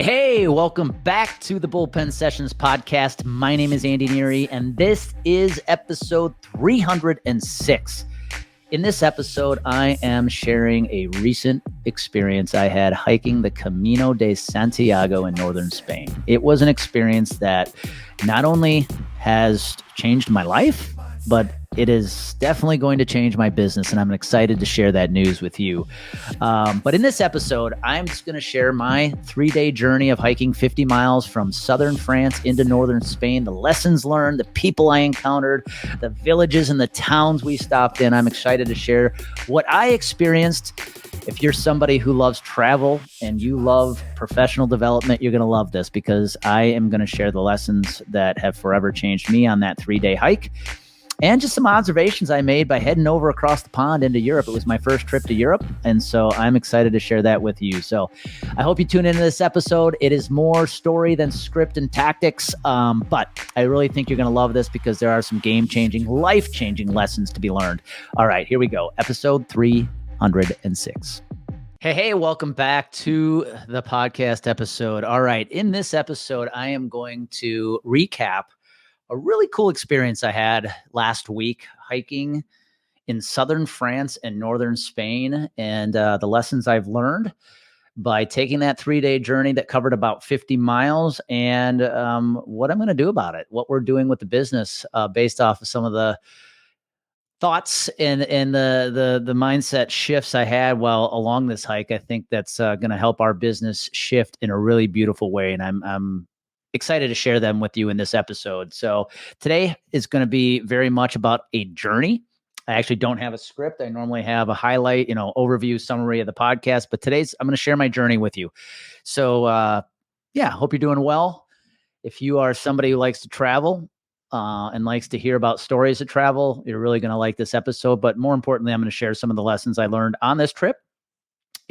Hey, welcome back to the Bullpen Sessions podcast. My name is Andy NEARY, and this is episode 306. In this episode, I am sharing a recent experience I had hiking the Camino de Santiago in northern Spain. It was an experience that not only has changed my life, but it is definitely going to change my business, and I'm excited to share that news with you. But in this episode, I'm just going to share my 3-day journey of hiking 50 miles from southern France into northern Spain, the lessons learned, the people I encountered, the villages and the towns we stopped in. I'm excited to share what I experienced. If you're somebody who loves travel and you love professional development, you're going to love this, because I am going to share the lessons that have forever changed me on that 3-day hike. And just some observations I made by heading over across the pond into Europe. It was my first trip to Europe, and so I'm excited to share that with you. So I hope you tune into this episode. It is more story than script and tactics, but I really think you're going to love this, because there are some game-changing, life-changing lessons to be learned. All right, here we go. Episode 306. Hey, welcome back to the podcast episode. All right, in this episode, I am going to recap a really cool experience I had last week hiking in southern France and northern Spain, and the lessons I've learned by taking that 3-day journey that covered about 50 miles, and what I'm going to do about it, what we're doing with the business based off of some of the thoughts and the mindset shifts I had while along this hike. I think that's going to help our business shift in a really beautiful way, and I'm excited to share them with you in this episode. So today is going to be very much about a journey. I actually don't have a script. I normally have a highlight, overview, summary of the podcast, but I'm going to share my journey with you. So hope you're doing well. If you are somebody who likes to travel and likes to hear about stories of travel, you're really going to like this episode. But more importantly, I'm going to share some of the lessons I learned on this trip.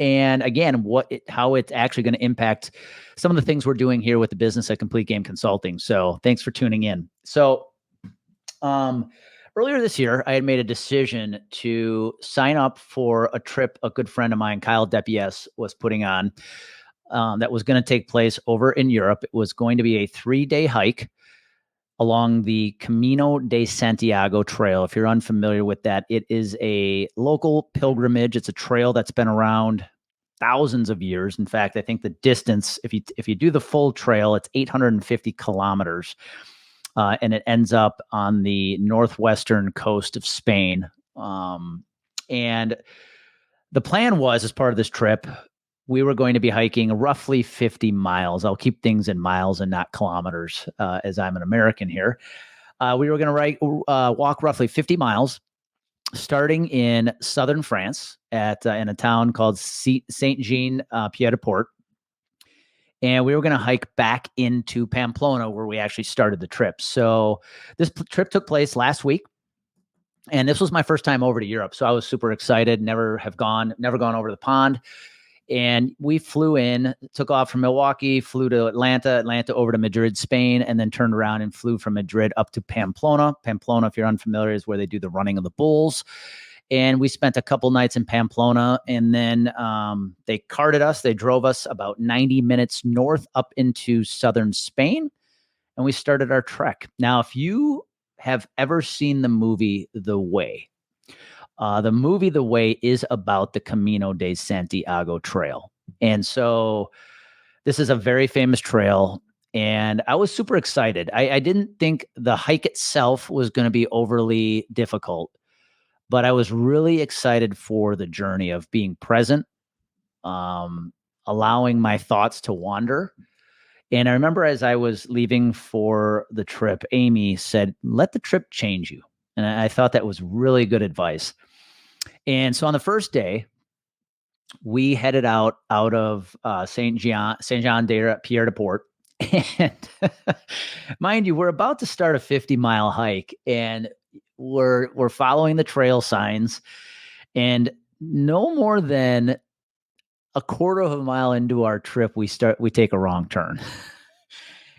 And again, how it's actually going to impact some of the things we're doing here with the business at Complete Game Consulting. So thanks for tuning in. So earlier this year, I had made a decision to sign up for a trip a good friend of mine, Kyle Depies, was putting on that was going to take place over in Europe. It was going to be a 3-day hike along the Camino de Santiago trail. If you're unfamiliar with that, it is a local pilgrimage. It's a trail that's been around thousands of years. In fact, I think the distance, if you do the full trail, it's 850 kilometers, and it ends up on the northwestern coast of Spain. And the plan was, as part of this trip, we were going to be hiking roughly 50 miles. I'll keep things in miles and not kilometers, as I'm an American here. We were going to walk roughly 50 miles, starting in southern France in a town called Saint-Jean-Pied-de-Port. And we were going to hike back into Pamplona, where we actually started the trip. So this trip took place last week. And this was my first time over to Europe. So I was super excited, never gone over the pond. And we flew in, took off from Milwaukee, flew to Atlanta over to Madrid, Spain, and then turned around and flew from Madrid up to Pamplona. Pamplona, if you're unfamiliar, is where they do the running of the bulls. And we spent a couple nights in Pamplona, and then they drove us about 90 minutes north up into southern Spain, and we started our trek. Now, if you have ever seen the movie The Way, the movie The Way is about the Camino de Santiago trail. And so this is a very famous trail, and I was super excited. I didn't think the hike itself was going to be overly difficult, but I was really excited for the journey of being present, allowing my thoughts to wander. And I remember as I was leaving for the trip, Amy said, "Let the trip change you." And I thought that was really good advice. And so on the first day, we headed out of Saint-Jean-Pied-de-Port. And mind you, we're about to start a 50-mile hike, and we're following the trail signs. And no more than a quarter of a mile into our trip, we take a wrong turn.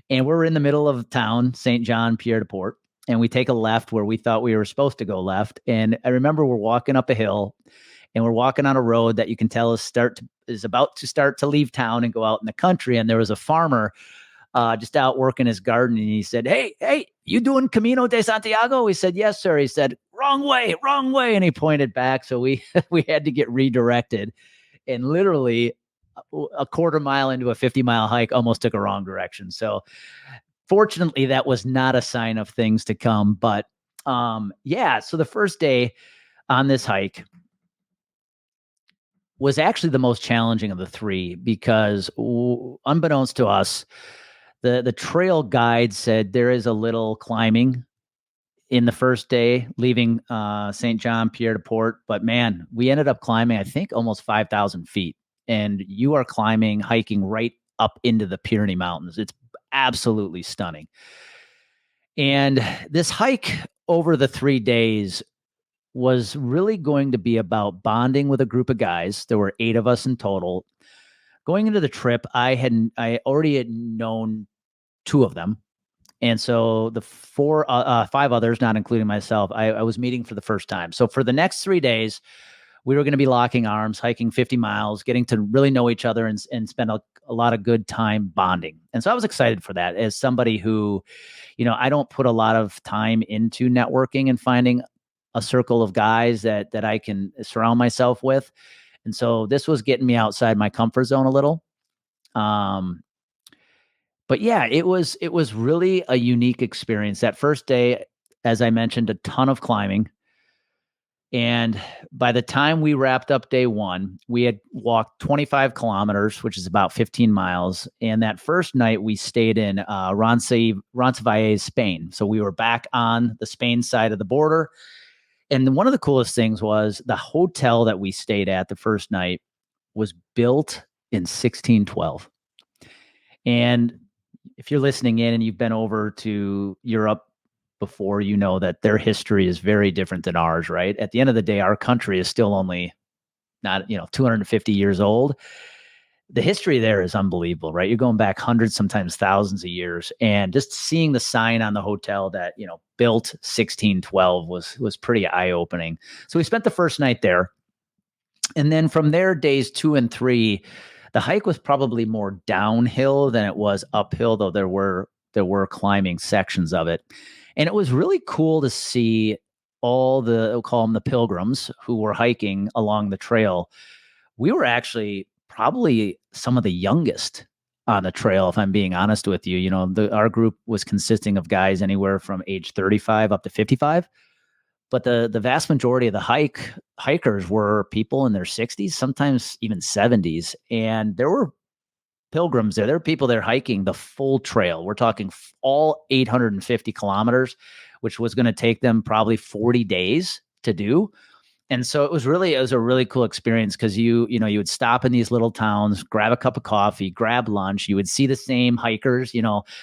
And we're in the middle of town, Saint-Jean-Pied-de-Port. And we take a left where we thought we were supposed to go left. And I remember we're walking up a hill, and we're walking on a road that you can tell is is about to start to leave town and go out in the country. And there was a farmer just out working his garden. And he said, hey, you doing Camino de Santiago? We said, yes, sir. He said, wrong way. And he pointed back. So we had to get redirected. And literally a quarter mile into a 50-mile hike almost took a wrong direction. So fortunately, that was not a sign of things to come. But so the first day on this hike was actually the most challenging of the three because unbeknownst to us, the trail guide said there is a little climbing in the first day, leaving St. John Pierre de Port. But man, we ended up climbing, I think, almost 5,000 feet. And you are hiking right up into the Pyrenees Mountains. It's absolutely stunning. And this hike over the 3 days was really going to be about bonding with a group of guys. There were 8 of us in total. Going into the trip, I already had known 2 of them. And so the 5 others, not including myself, I was meeting for the first time. So for the next 3 days, we were going to be locking arms, hiking 50 miles, getting to really know each other and spend a lot of good time bonding. And so I was excited for that as somebody who, I don't put a lot of time into networking and finding a circle of guys that I can surround myself with. And so this was getting me outside my comfort zone a little. But yeah, it was really a unique experience. That first day, as I mentioned, a ton of climbing. And by the time we wrapped up day 1, we had walked 25 kilometers, which is about 15 miles. And that first night we stayed in Roncesvalles, Spain. So we were back on the Spain side of the border. And one of the coolest things was the hotel that we stayed at the first night was built in 1612. And if you're listening in and you've been over to Europe before, you know that their history is very different than ours, right? At the end of the day, our country is still only not, 250 years old. The history there is unbelievable, right? You're going back hundreds, sometimes thousands of years. And just seeing the sign on the hotel that, built 1612 was pretty eye-opening. So we spent the first night there. And then from there, days 2 and 3, the hike was probably more downhill than it was uphill, though there were climbing sections of it. And it was really cool to see all we'll call them the pilgrims who were hiking along the trail. We were actually probably some of the youngest on the trail, if I'm being honest with you. Our group was consisting of guys anywhere from age 35 up to 55. But the vast majority of the hikers were people in their 60s, sometimes even 70s. And there were pilgrims there. There were people there hiking the full trail. We're talking all 850 kilometers, which was going to take them probably 40 days to do. And so it was a really cool experience because you would stop in these little towns, grab a cup of coffee, grab lunch. You would see the same hikers,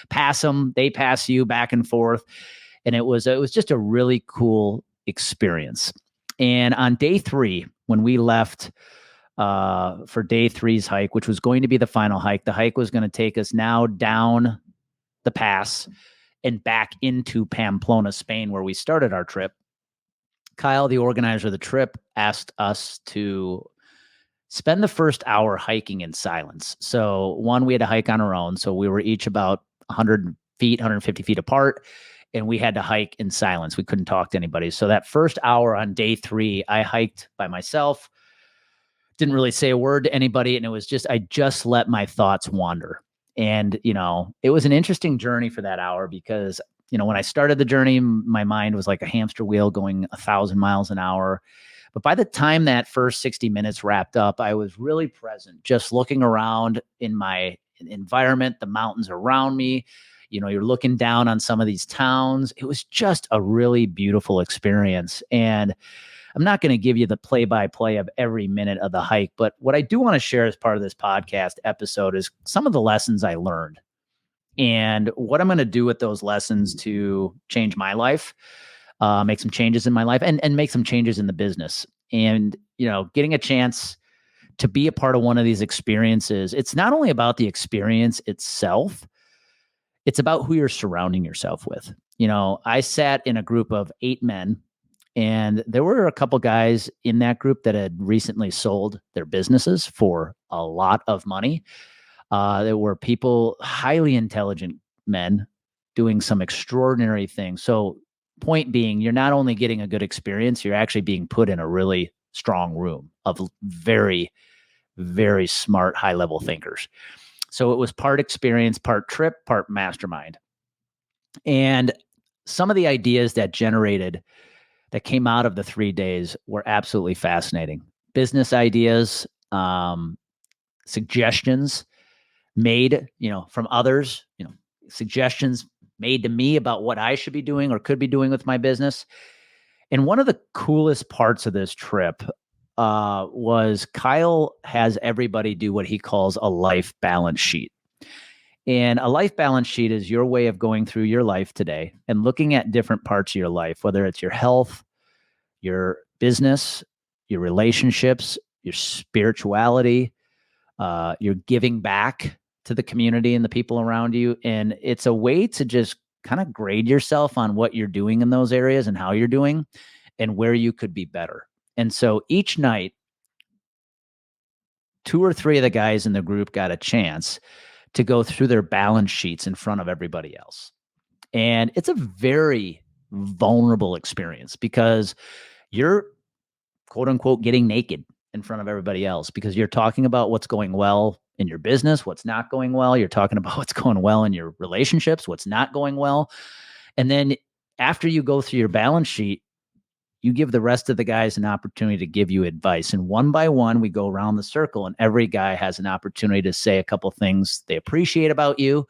pass them, they pass you back and forth. And it was just a really cool experience. And on day 3, when we left for day 3's hike, which was going to be the final hike, the hike was going to take us now down the pass and back into Pamplona, Spain, where we started our trip. Kyle, the organizer of the trip, asked us to spend the first hour hiking in silence. So we had to hike on our own. So we were each about 150 feet apart. And we had to hike in silence. We couldn't talk to anybody. So that first hour on day 3, I hiked by myself, didn't really say a word to anybody. And I just let my thoughts wander. And, it was an interesting journey for that hour because, when I started the journey, my mind was like a hamster wheel going 1,000 miles an hour. But by the time that first 60 minutes wrapped up, I was really present, just looking around in my environment, the mountains around me. You're looking down on some of these towns. It was just a really beautiful experience. And I'm not going to give you the play-by-play of every minute of the hike, but what I do want to share as part of this podcast episode is some of the lessons I learned and what I'm going to do with those lessons to change my life, make some changes in my life, and make some changes in the business. And, getting a chance to be a part of one of these experiences, it's not only about the experience itself, it's about who you're surrounding yourself with. I sat in a group of 8 men And there were a couple guys in that group that had recently sold their businesses for a lot of money. There were people, highly intelligent men, doing some extraordinary things. So, point being, you're not only getting a good experience, you're actually being put in a really strong room of very, very smart, high level thinkers. So, it was part experience, part trip, part mastermind. And some of the ideas that came out of the 3 days were absolutely fascinating. Business ideas, suggestions made, from others, suggestions made to me about what I should be doing or could be doing with my business. And one of the coolest parts of this trip was Kyle has everybody do what he calls a life balance sheet. And a life balance sheet is your way of going through your life today and looking at different parts of your life, whether it's your health, your business, your relationships, your spirituality, your giving back to the community and the people around you. And it's a way to just kind of grade yourself on what you're doing in those areas and how you're doing and where you could be better. And so each night, 2 or 3 of the guys in the group got a chance to go through their balance sheets in front of everybody else. And it's a very vulnerable experience because you're, quote unquote, getting naked in front of everybody else because you're talking about what's going well in your business, what's not going well. You're talking about what's going well in your relationships, what's not going well. And then after you go through your balance sheet, you give the rest of the guys an opportunity to give you advice. And one by one, we go around the circle and every guy has an opportunity to say a couple things they appreciate about you.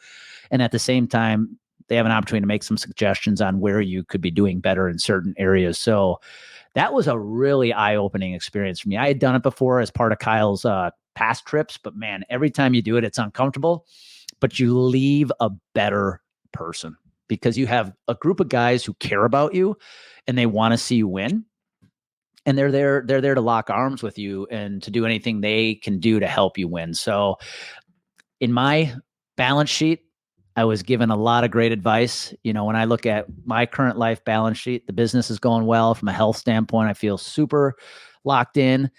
And at the same time, they have an opportunity to make some suggestions on where you could be doing better in certain areas. So that was a really eye-opening experience for me. I had done it before as part of Kyle's past trips, but man, every time you do it, it's uncomfortable, but you leave a better person because you have a group of guys who care about you and they want to see you win. And they're there to lock arms with you and to do anything they can do to help you win. So in my balance sheet, I was given a lot of great advice. When I look at my current life balance sheet, the business is going well from a health standpoint. I feel super locked in.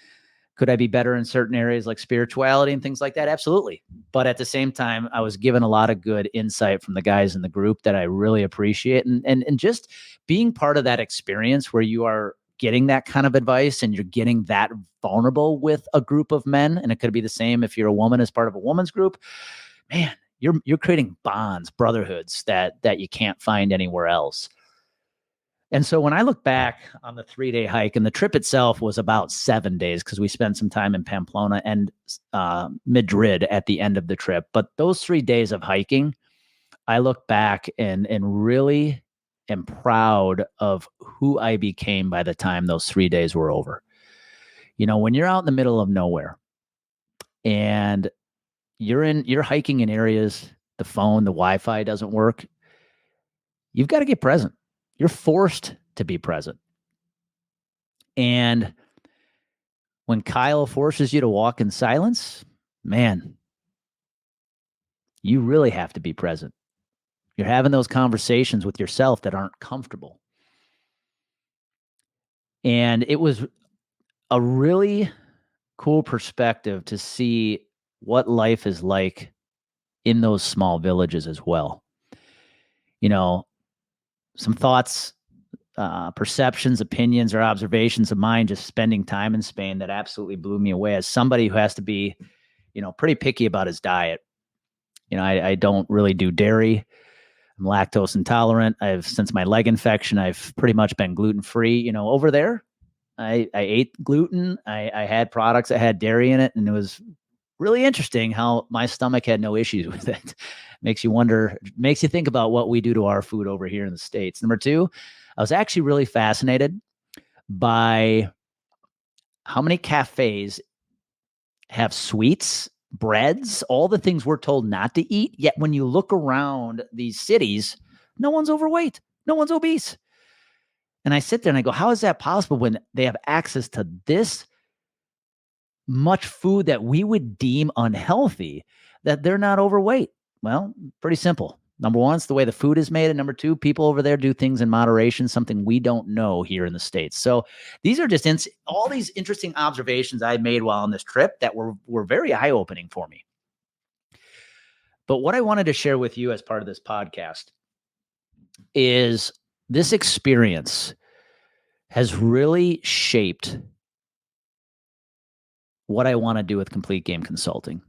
Could I be better in certain areas like spirituality and things like that? Absolutely. But at the same time, I was given a lot of good insight from the guys in the group that I really appreciate. And just being part of that experience where you are getting that kind of advice and you're getting that vulnerable with a group of men, and it could be the same if you're a woman as part of a woman's group, man, you're creating bonds, brotherhoods that you can't find anywhere else. And so when I look back on the 3-day hike, and the trip itself was about 7 days because we spent some time in Pamplona and Madrid at the end of the trip. But those 3 days of hiking, I look back and really am proud of who I became by the time those 3 days were over. When you're out in the middle of nowhere and you're hiking in areas, the Wi-Fi doesn't work, you've got to get present. You're forced to be present. And when Kyle forces you to walk in silence, man, you really have to be present. You're having those conversations with yourself that aren't comfortable. And it was a really cool perspective to see what life is like in those small villages as well. Some thoughts, perceptions, opinions, or observations of mine just spending time in Spain that absolutely blew me away as somebody who has to be, pretty picky about his diet. I don't really do dairy. I'm lactose intolerant. Since my leg infection, I've pretty much been gluten-free. Over there, I ate gluten. I had products that had dairy in it, and it was really interesting how my stomach had no issues with it. Makes you think about what we do to our food over here in the States. Number 2, I was actually really fascinated by how many cafes have sweets, breads, all the things we're told not to eat. Yet when you look around these cities, no one's overweight, no one's obese. And I sit there and I go, how is that possible when they have access to this much food that we would deem unhealthy, that they're not overweight? Well, pretty simple. Number one, it's the way the food is made. And number two, people over there do things in moderation, something we don't know here in the States. So these are just all these interesting observations I made while on this trip that were very eye-opening for me. But what I wanted to share with you as part of this podcast is this experience has really shaped what I want to do with Complete Game Consulting.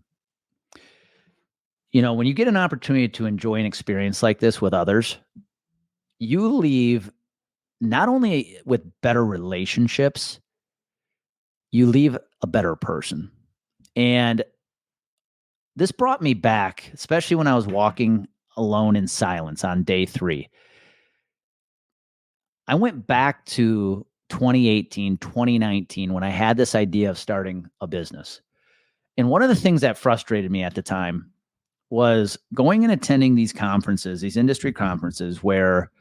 You know, when you get an opportunity to enjoy an experience like this with others, you leave not only with better relationships, you leave a better person. And this brought me back, especially when I was walking alone in silence on day 3. I went back to 2018, 2019, when I had this idea of starting a business. And one of the things that frustrated me at the time was going and attending these conferences, these industry conferences, where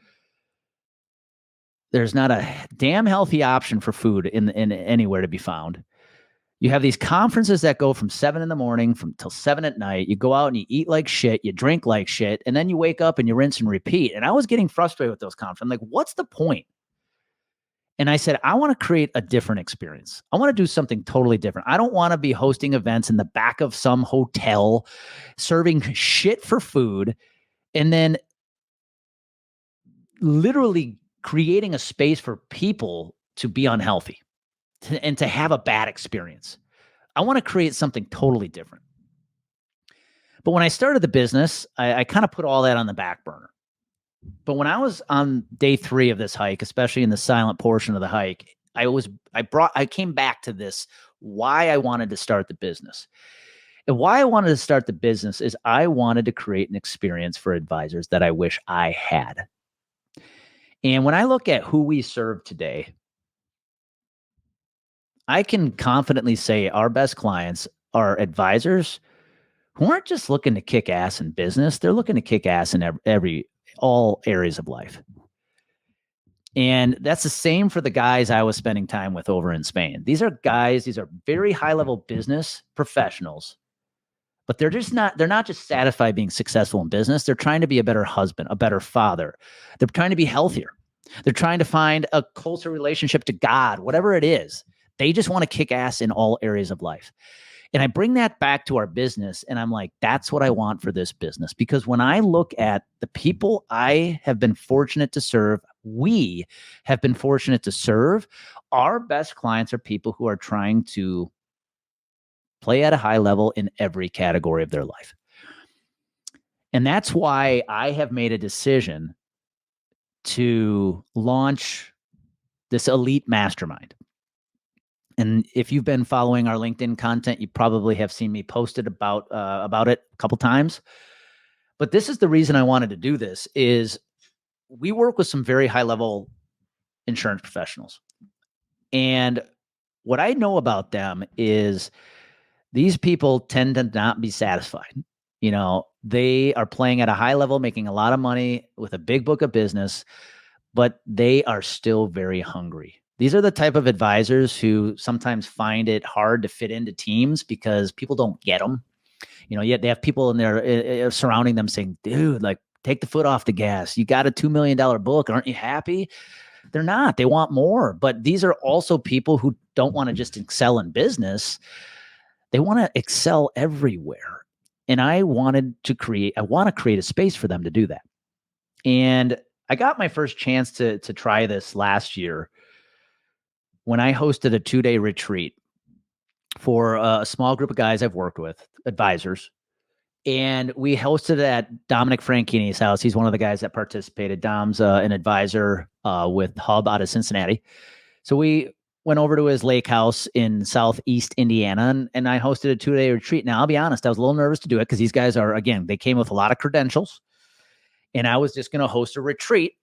there's not a damn healthy option for food in anywhere to be found. You have these conferences that go from 7 a.m. till 7 p.m. You go out and you eat like shit, you drink like shit, and then you wake up and you rinse and repeat. And I was getting frustrated with those conferences. I'm like, what's the point? And I said, I want to create a different experience. I want to do something totally different. I don't want to be hosting events in the back of some hotel, serving shit for food, and then literally creating a space for people to be unhealthy and to have a bad experience. I want to create something totally different. But when I started the business, I kind of put all that on the back burner. But when I was on day 3 of this hike, especially in the silent portion of the hike, I came back to this, why I wanted to start the business. And why I wanted to start the business is I wanted to create an experience for advisors that I wish I had. And when I look at who we serve today, I can confidently say our best clients are advisors who aren't just looking to kick ass in business. They're looking to kick ass in all areas of life. And that's the same for the guys I was spending time with over in Spain. These are very high-level business professionals, but they're not just satisfied being successful in business. They're trying to be a better husband, a better father. They're trying to be healthier. They're trying to find a closer relationship to God, whatever it is. They just want to kick ass in all areas of life. And I bring that back to our business, and I'm like, that's what I want for this business. Because when I look at the people I have been fortunate to serve, we have been fortunate to serve, our best clients are people who are trying to play at a high level in every category of their life. And that's why I have made a decision to launch this elite mastermind. And if you've been following our LinkedIn content, you probably have seen me posted about it a couple times. But this is the reason I wanted to do this is we work with some very high-level insurance professionals. And what I know about them is these people tend to not be satisfied. You know, they are playing at a high level, making a lot of money with a big book of business, but they are still very hungry. These are the type of advisors who sometimes find it hard to fit into teams because people don't get them. You know, yet they have people in there surrounding them saying, dude, like, take the foot off the gas. You got a $2 million book. Aren't you happy? They're not. They want more. But these are also people who don't want to just excel in business. They want to excel everywhere. And I want to create a space for them to do that. And I got my first chance to try this last year when I hosted a 2-day retreat for a small group of guys I've worked with, advisors. And we hosted it at Dominic Franchini's house. He's one of the guys that participated. Dom's an advisor with Hub out of Cincinnati. So we went over to his lake house in Southeast Indiana, and I hosted a 2-day retreat. Now, I'll be honest, I was a little nervous to do it because these guys they came with a lot of credentials. And I was just going to host a retreat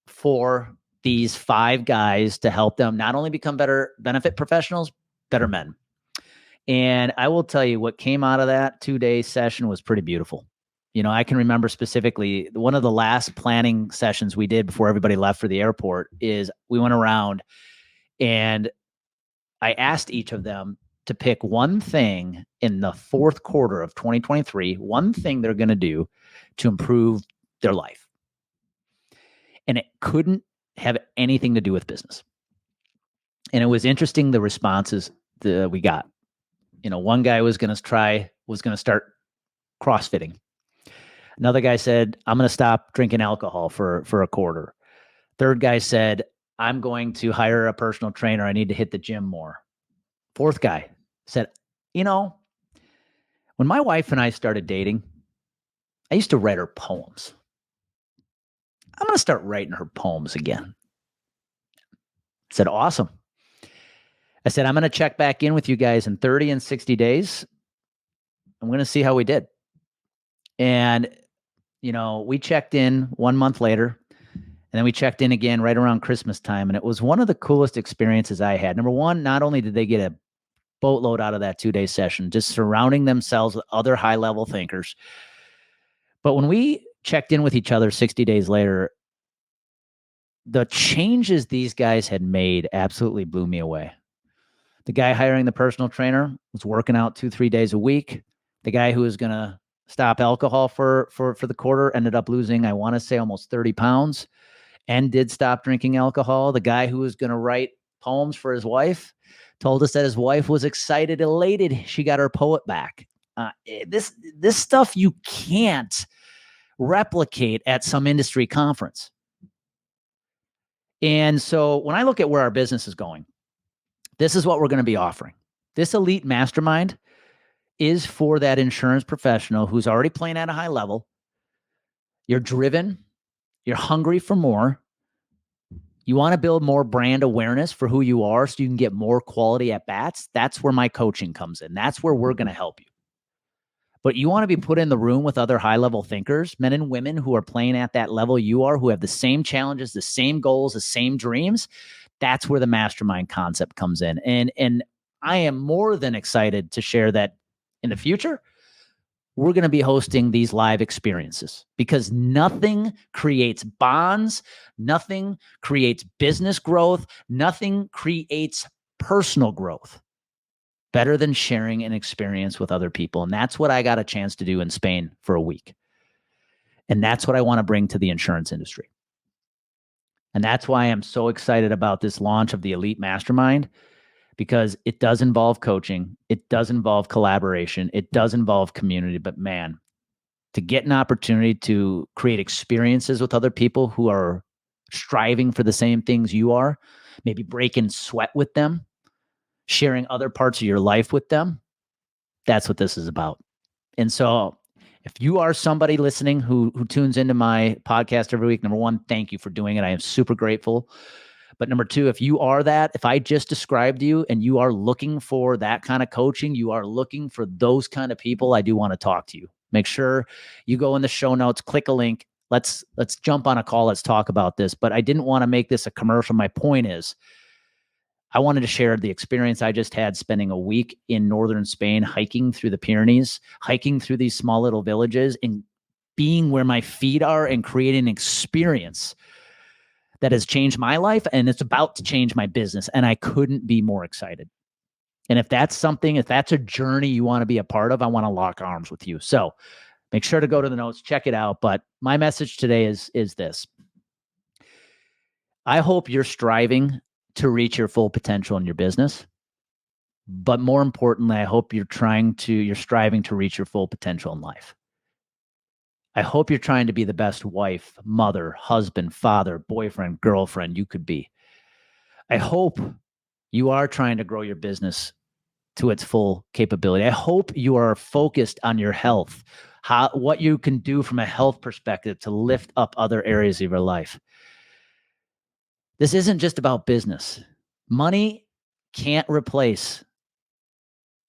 for these 5 guys to help them not only become better benefit professionals, better men. And I will tell you what came out of that 2-day session was pretty beautiful. You know, I can remember specifically one of the last planning sessions we did before everybody left for the airport is we went around and I asked each of them to pick one thing in the fourth quarter of 2023, one thing they're going to do to improve their life. And it couldn't have anything to do with business. And it was interesting, the responses that we got. One guy was going to start CrossFitting. Another guy said, I'm going to stop drinking alcohol for a quarter. Third guy said, I'm going to hire a personal trainer. I need to hit the gym more. Fourth guy said, when my wife and I started dating, I used to write her poems. I'm going to start writing her poems again. I said, awesome. I said, I'm going to check back in with you guys in 30 and 60 days. I'm going to see how we did. And, we checked in 1 month later, and then we checked in again right around Christmas time. And it was one of the coolest experiences I had. Number one, not only did they get a boatload out of that 2-day session, just surrounding themselves with other high-level thinkers, but when we checked in with each other 60 days later, the changes these guys had made absolutely blew me away. The guy hiring the personal trainer was working out 2-3 days a week. The guy who was going to stop alcohol for the quarter ended up losing, I want to say, almost 30 pounds and did stop drinking alcohol. The guy who was going to write poems for his wife told us that his wife was excited, elated. She got her poet back. This stuff you can't replicate at some industry conference. And so when I look at where our business is going, this is what we're going to be offering. This elite mastermind is for that insurance professional who's already playing at a high level. You're driven. You're hungry for more. You want to build more brand awareness for who you are so you can get more quality at bats. That's where my coaching comes in. That's where we're going to help you. But you want to be put in the room with other high-level thinkers, men and women who are playing at that level you are, who have the same challenges, the same goals, the same dreams. That's where the mastermind concept comes in. And I am more than excited to share that in the future, we're going to be hosting these live experiences because nothing creates bonds, nothing creates business growth, nothing creates personal growth better than sharing an experience with other people. And that's what I got a chance to do in Spain for a week. And that's what I want to bring to the insurance industry. And that's why I'm so excited about this launch of the Elite Mastermind, because it does involve coaching. It does involve collaboration. It does involve community. But man, to get an opportunity to create experiences with other people who are striving for the same things you are, maybe breaking sweat with them, sharing other parts of your life with them, that's what this is about. And so if you are somebody listening who tunes into my podcast every week, number one, thank you for doing it. I am super grateful. But number two, if you are that, if I just described you and you are looking for that kind of coaching, you are looking for those kind of people, I do want to talk to you. Make sure you go in the show notes, click a link. Let's jump on a call. Let's talk about this. But I didn't want to make this a commercial. My point is, I wanted to share the experience I just had spending a week in northern Spain, hiking through the Pyrenees, hiking through these small little villages and being where my feet are and creating an experience that has changed my life and it's about to change my business. And I couldn't be more excited. And if that's a journey you want to be a part of, I want to lock arms with you. So make sure to go to the notes, check it out. But my message today is this. I hope you're striving to reach your full potential in your business. But more importantly, I hope you're striving to reach your full potential in life. I hope you're trying to be the best wife, mother, husband, father, boyfriend, girlfriend you could be. I hope you are trying to grow your business to its full capability. I hope you are focused on your health, what you can do from a health perspective to lift up other areas of your life. This isn't just about business. Money can't replace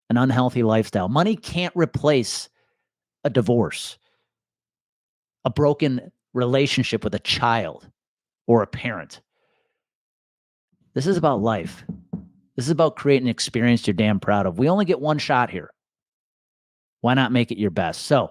an unhealthy lifestyle. Money can't replace a divorce, a broken relationship with a child or a parent. This is about life. This is about creating an experience you're damn proud of. We only get one shot here. Why not make it your best? So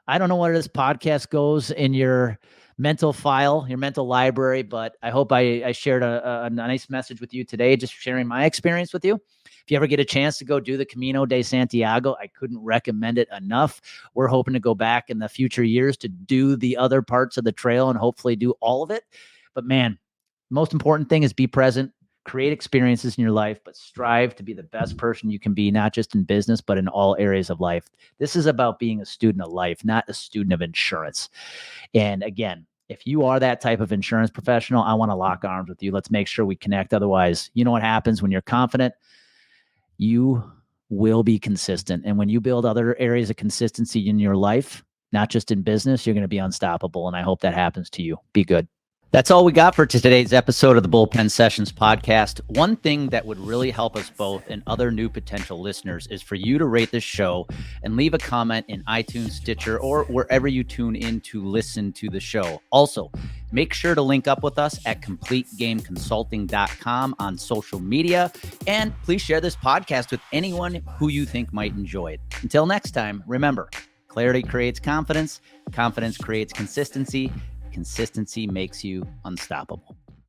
I don't know where this podcast goes in your mental file, your mental library. But I hope I shared a nice message with you today, just sharing my experience with you. If you ever get a chance to go do the Camino de Santiago, I couldn't recommend it enough. We're hoping to go back in the future years to do the other parts of the trail and hopefully do all of it. But man, most important thing is be present, create experiences in your life, but strive to be the best person you can be, not just in business, but in all areas of life. This is about being a student of life, not a student of insurance. And again, if you are that type of insurance professional, I want to lock arms with you. Let's make sure we connect. Otherwise, you know what happens when you're confident? You will be consistent. And when you build other areas of consistency in your life, not just in business, you're going to be unstoppable. And I hope that happens to you. Be good. That's all we got for today's episode of the Bullpen Sessions podcast. One thing that would really help us both and other new potential listeners is for you to rate this show and leave a comment in iTunes, Stitcher, or wherever you tune in to listen to the show. Also, make sure to link up with us at CompleteGameConsulting.com on social media. And please share this podcast with anyone who you think might enjoy it. Until next time, remember, clarity creates confidence. Confidence creates consistency. Consistency makes you unstoppable.